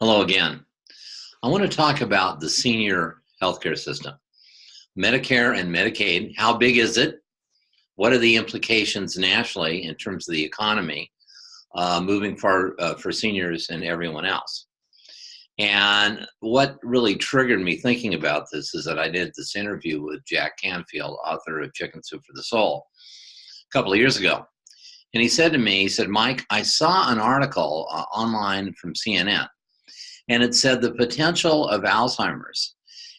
Hello again. I want to talk about the senior healthcare system. Medicare and Medicaid, how big is it? What are the implications nationally in terms of the economy moving for seniors and everyone else? And what really triggered me thinking about this is that I did this interview with Jack Canfield, author of Chicken Soup for the Soul, a couple of years ago. And he said to me, Mike, I saw an article online from CNN, and it said the potential of Alzheimer's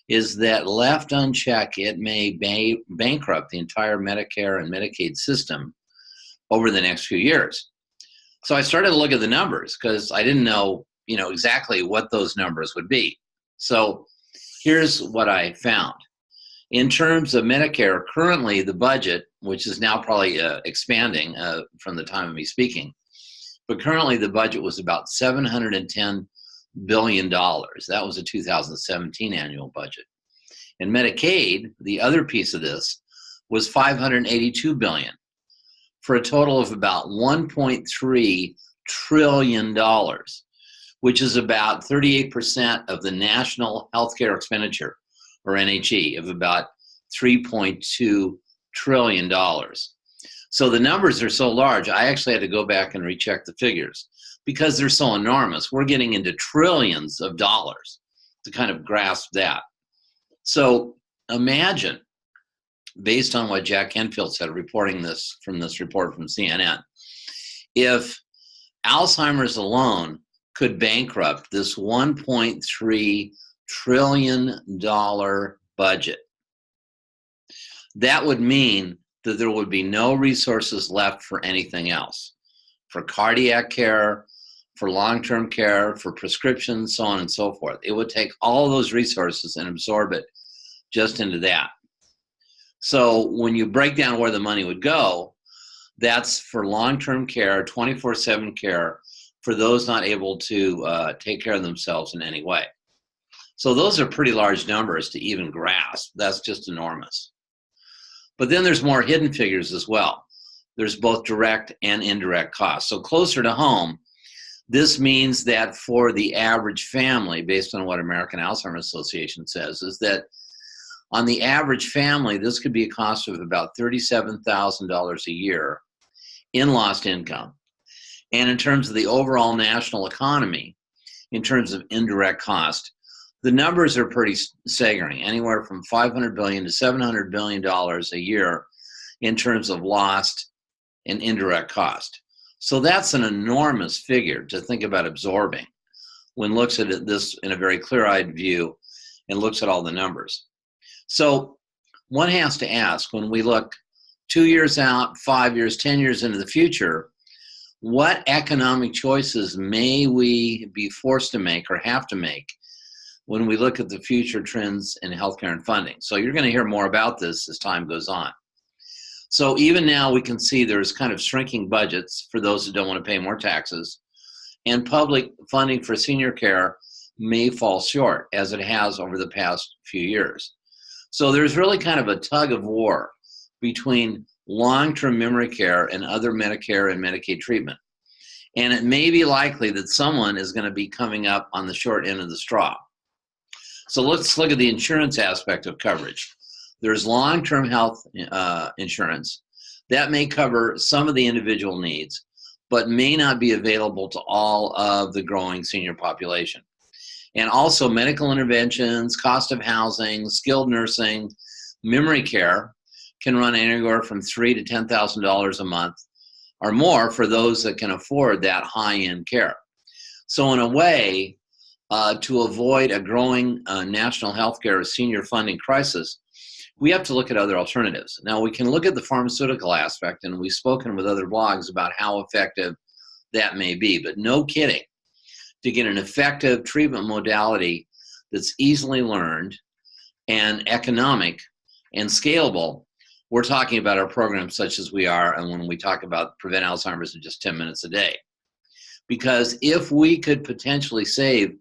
is that left unchecked, it may bankrupt the entire Medicare and Medicaid system over the next few years. So I started to look at the numbers because I didn't know, exactly what those numbers would be. So here's what I found. In terms of Medicare, currently the budget, which is now probably expanding from the time of me speaking, but currently the budget was about $710 billion. That was a 2017 annual budget. And Medicaid, the other piece of this, was $582 billion, for a total of about $1.3 trillion, which is about 38% of the national healthcare expenditure, or NHE, of about $3.2 trillion. So the numbers are so large, I actually had to go back and recheck the figures because they're so enormous. We're getting into trillions of dollars to kind of grasp that. So imagine, based on what Jack Canfield said, reporting this from this report from CNN, if Alzheimer's alone could bankrupt this $1.3 trillion budget, that would mean that there would be no resources left for anything else, for cardiac care, for long-term care, for prescriptions, so on and so forth. It would take all of those resources and absorb it just into that. So when you break down where the money would go, that's for long-term care, 24/7 care for those not able to take care of themselves in any way. So those are pretty large numbers to even grasp. That's just enormous. But then there's more hidden figures as well. There's both direct and indirect costs. So closer to home, this means that for the average family, based on what American Alzheimer's Association says, is that on the average family, this could be a cost of about $37,000 a year in lost income. And in terms of the overall national economy, in terms of indirect cost, the numbers are pretty staggering, anywhere from $500 billion to $700 billion a year in terms of lost and indirect cost. So that's an enormous figure to think about absorbing when looks at this in a very clear-eyed view and looks at all the numbers. So one has to ask, when we look 2 years out, 5 years, 10 years into the future, what economic choices may we be forced to make or have to make when we look at the future trends in healthcare and funding? So you're going to hear more about this as time goes on. So even now we can see there's kind of shrinking budgets for those who don't want to pay more taxes, and public funding for senior care may fall short, as it has over the past few years. So there's really kind of a tug of war between long-term memory care and other Medicare and Medicaid treatment. And it may be likely that someone is going to be coming up on the short end of the straw. So let's look at the insurance aspect of coverage. There's long-term health insurance that may cover some of the individual needs, but may not be available to all of the growing senior population. And also medical interventions, cost of housing, skilled nursing, memory care can run anywhere from $3,000 to $10,000 a month or more for those that can afford that high-end care. So in a way, to avoid a growing national healthcare senior funding crisis, we have to look at other alternatives. Now, we can look at the pharmaceutical aspect, and we've spoken with other blogs about how effective that may be, but no kidding. To get an effective treatment modality that's easily learned and economic and scalable, we're talking about our programs such as we are, and when we talk about prevent Alzheimer's in just 10 minutes a day. Because if we could potentially save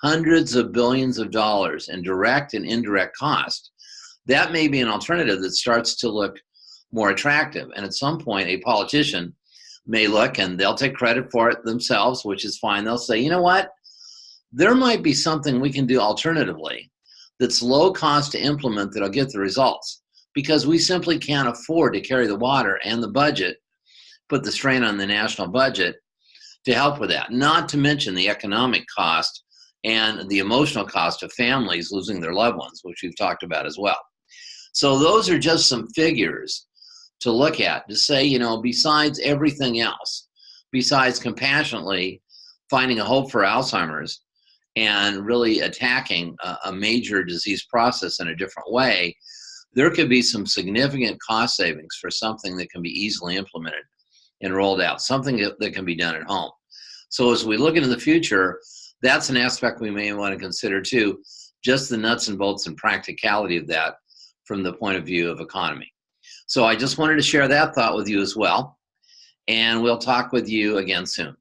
hundreds of billions of dollars in direct and indirect cost, that may be an alternative that starts to look more attractive. And at some point, a politician may look, and they'll take credit for it themselves, which is fine. They'll say, you know what? there might be something we can do alternatively that's low cost to implement that'll get the results, because we simply can't afford to carry the water and the budget, put the strain on the national budget to help with that, not to mention the economic cost and the emotional cost of families losing their loved ones, which we've talked about as well. So those are just some figures to look at, to say, you know, besides everything else, besides compassionately finding a hope for Alzheimer's and really attacking a major disease process in a different way, there could be some significant cost savings for something that can be easily implemented and rolled out, something that can be done at home. So as we look into the future, that's an aspect we may want to consider too, just the nuts and bolts and practicality of that from the point of view of economy. So I just wanted to share that thought with you as well, and we'll talk with you again soon.